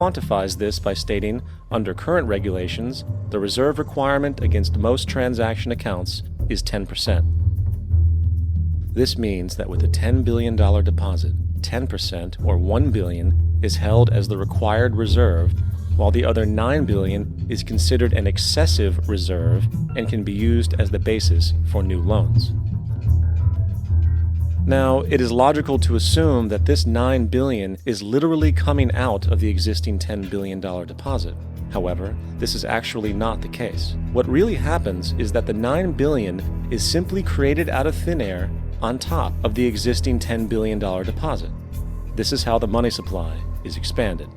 quantifies this by stating, under current regulations, the reserve requirement against most transaction accounts is 10%. This means that with a $10 billion deposit, 10% or $1 billion is held as the required reserve, while the other $9 billion is considered an excessive reserve and can be used as the basis for new loans. Now, it is logical to assume that this $9 billion is literally coming out of the existing $10 billion deposit. However, this is actually not the case. What really happens is that the $9 billion is simply created out of thin air on top of the existing $10 billion deposit. This is how the money supply is expanded.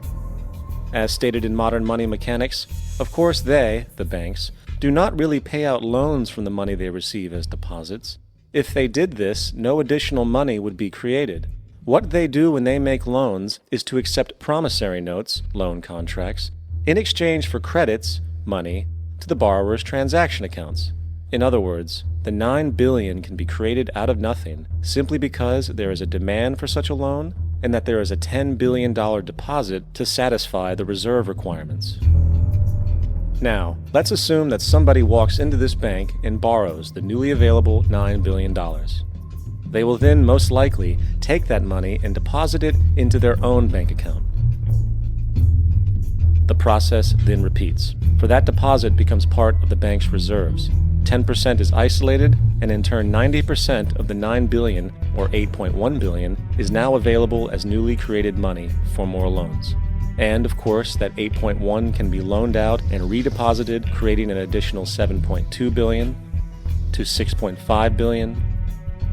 As stated in modern money mechanics, of course they, the banks, do not really pay out loans from the money they receive as deposits. If they did this, no additional money would be created. What they do when they make loans is to accept promissory notes, loan contracts, in exchange for credits, money, to the borrower's transaction accounts. In other words, the $9 billion can be created out of nothing simply because there is a demand for such a loan and that there is a $10 billion deposit to satisfy the reserve requirements. Now, let's assume that somebody walks into this bank and borrows the newly available $9 billion. They will then most likely take that money and deposit it into their own bank account. The process then repeats, for that deposit becomes part of the bank's reserves. 10% is isolated, and in turn 90% of the $9 billion, or $8.1 billion, is now available as newly created money for more loans. And, of course, that 8.1 can be loaned out and redeposited, creating an additional 7.2 billion, to 6.5 billion,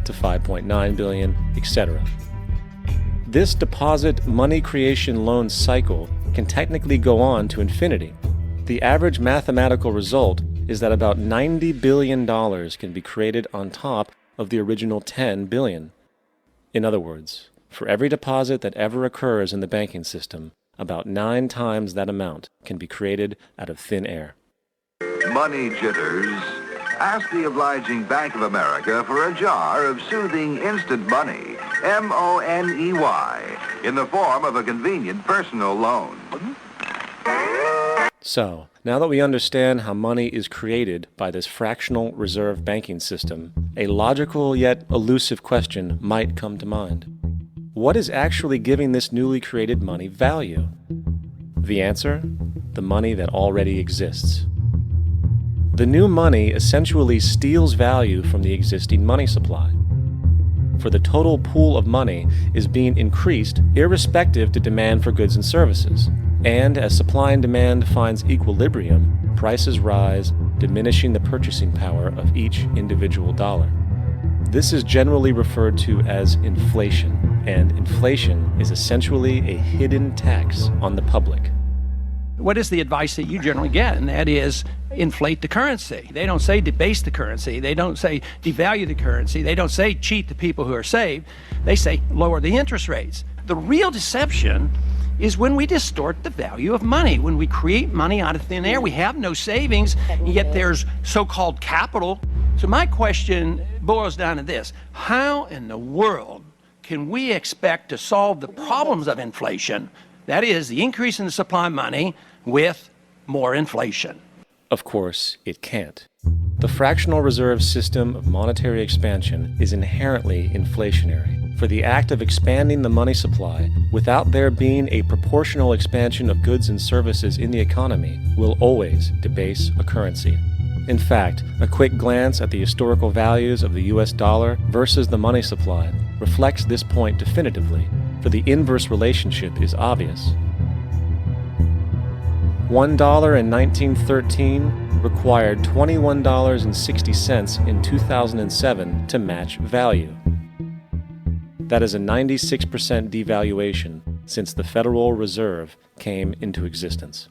to 5.9 billion, etc. This deposit money creation loan cycle can technically go on to infinity. The average mathematical result is that about $90 billion can be created on top of the original $10 billion. In other words, for every deposit that ever occurs in the banking system, about 9 times that amount can be created out of thin air. Money jitters? Ask the obliging Bank of America for a jar of soothing instant money, M-O-N-E-Y, in the form of a convenient personal loan. So, now that we understand how money is created by this fractional reserve banking system, a logical yet elusive question might come to mind. What is actually giving this newly created money value? The answer? The money that already exists. The new money essentially steals value from the existing money supply. For the total pool of money is being increased irrespective to demand for goods and services. And as supply and demand finds equilibrium, prices rise, diminishing the purchasing power of each individual dollar. This is generally referred to as inflation, and inflation is essentially a hidden tax on the public. What is the advice that you generally get? And that is inflate the currency. They don't say debase the currency. They don't say devalue the currency. They don't say cheat the people who are saved. They say lower the interest rates. The real deception is when we distort the value of money. When we create money out of thin air, we have no savings, yet there's so-called capital. So my question boils down to this: how in the world can we expect to solve the problems of inflation, that is, the increase in the supply of money, with more inflation? Of course, it can't. The fractional reserve system of monetary expansion is inherently inflationary, for the act of expanding the money supply without there being a proportional expansion of goods and services in the economy will always debase a currency. In fact, a quick glance at the historical values of the US dollar versus the money supply reflects this point definitively, for the inverse relationship is obvious. $1 in 1913 required $21.60 in 2007 to match value. That is a 96% devaluation since the Federal Reserve came into existence.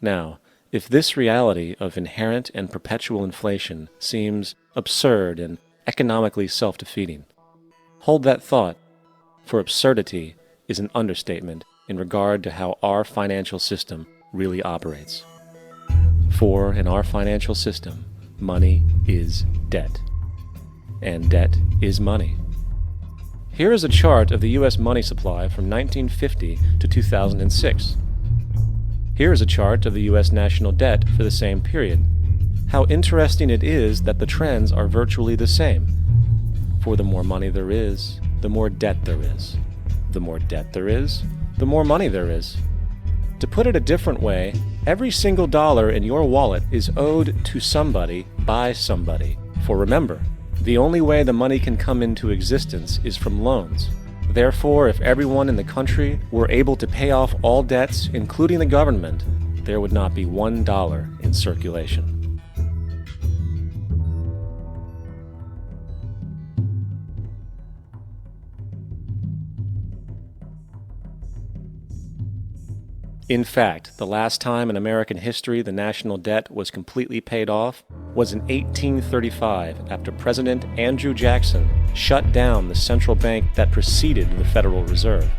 Now, if this reality of inherent and perpetual inflation seems absurd and economically self-defeating, hold that thought, for absurdity is an understatement in regard to how our financial system really operates. For in our financial system, money is debt, and debt is money. Here is a chart of the U.S. money supply from 1950 to 2006. Here is a chart of the U.S. national debt for the same period. How interesting it is that the trends are virtually the same. For the more money there is, the more debt there is. The more debt there is, the more money there is. To put it a different way, every single dollar in your wallet is owed to somebody by somebody. For remember, the only way the money can come into existence is from loans. Therefore, if everyone in the country were able to pay off all debts, including the government, there would not be $1 in circulation. In fact, the last time in American history the national debt was completely paid off was in 1835 after President Andrew Jackson shut down the central bank that preceded the Federal Reserve.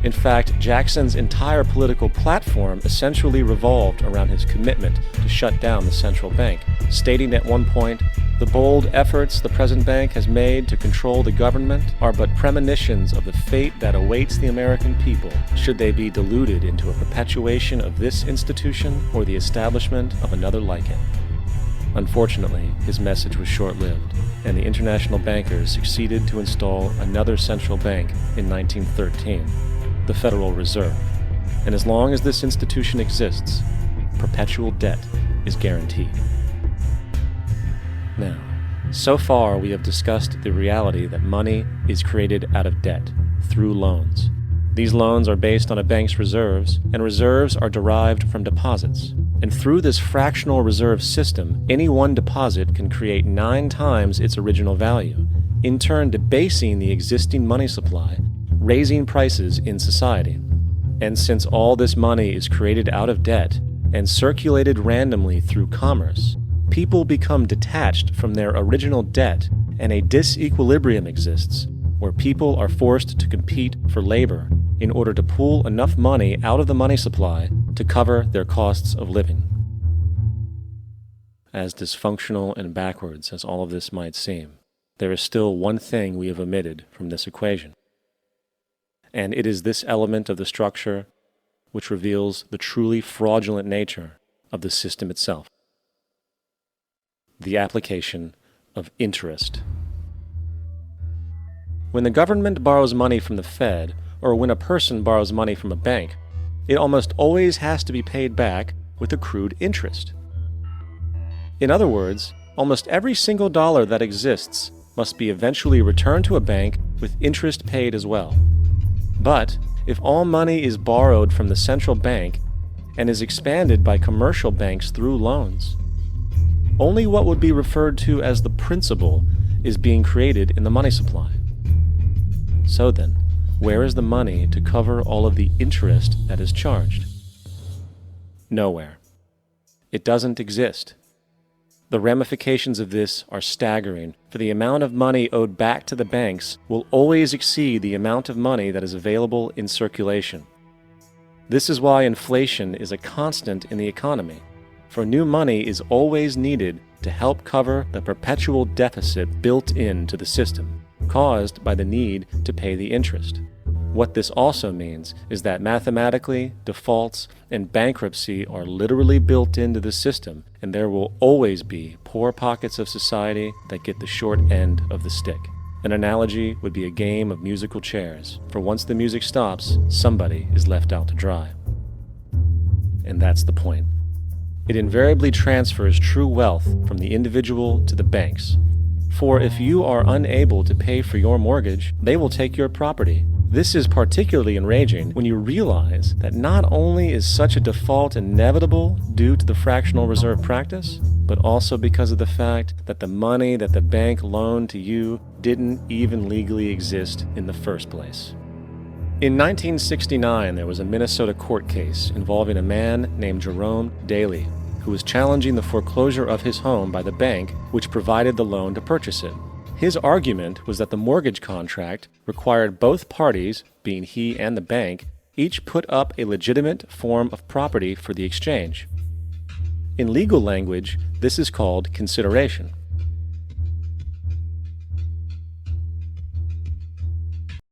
In fact, Jackson's entire political platform essentially revolved around his commitment to shut down the central bank, stating at one point, "The bold efforts the present bank has made to control the government are but premonitions of the fate that awaits the American people should they be deluded into a perpetuation of this institution or the establishment of another like it." Unfortunately, his message was short-lived, and the international bankers succeeded to install another central bank in 1913, the Federal Reserve. And as long as this institution exists, perpetual debt is guaranteed. Now, so far we have discussed the reality that money is created out of debt, through loans. These loans are based on a bank's reserves, and reserves are derived from deposits. And through this fractional reserve system, any one deposit can create 9 times its original value, in turn debasing the existing money supply, raising prices in society. And since all this money is created out of debt and circulated randomly through commerce, people become detached from their original debt, and a disequilibrium exists, where people are forced to compete for labor in order to pull enough money out of the money supply to cover their costs of living. As dysfunctional and backwards as all of this might seem, there is still one thing we have omitted from this equation. And it is this element of the structure which reveals the truly fraudulent nature of the system itself: the application of interest. When the government borrows money from the Fed, or when a person borrows money from a bank, it almost always has to be paid back with accrued interest. In other words, almost every single dollar that exists must be eventually returned to a bank with interest paid as well. But if all money is borrowed from the central bank and is expanded by commercial banks through loans, only what would be referred to as the principal is being created in the money supply. So then, where is the money to cover all of the interest that is charged? Nowhere. It doesn't exist. The ramifications of this are staggering, for the amount of money owed back to the banks will always exceed the amount of money that is available in circulation. This is why inflation is a constant in the economy, for new money is always needed to help cover the perpetual deficit built into the system, caused by the need to pay the interest. What this also means is that mathematically, defaults and bankruptcy are literally built into the system, and there will always be poor pockets of society that get the short end of the stick. An analogy would be a game of musical chairs, for once the music stops, somebody is left out to dry. And that's the point. It invariably transfers true wealth from the individual to the banks. For if you are unable to pay for your mortgage, they will take your property. This is particularly enraging when you realize that not only is such a default inevitable due to the fractional reserve practice, but also because of the fact that the money that the bank loaned to you didn't even legally exist in the first place. In 1969, there was a Minnesota court case involving a man named Jerome Daly, who was challenging the foreclosure of his home by the bank which provided the loan to purchase it. His argument was that the mortgage contract required both parties, being he and the bank, each put up a legitimate form of property for the exchange. In legal language, this is called consideration.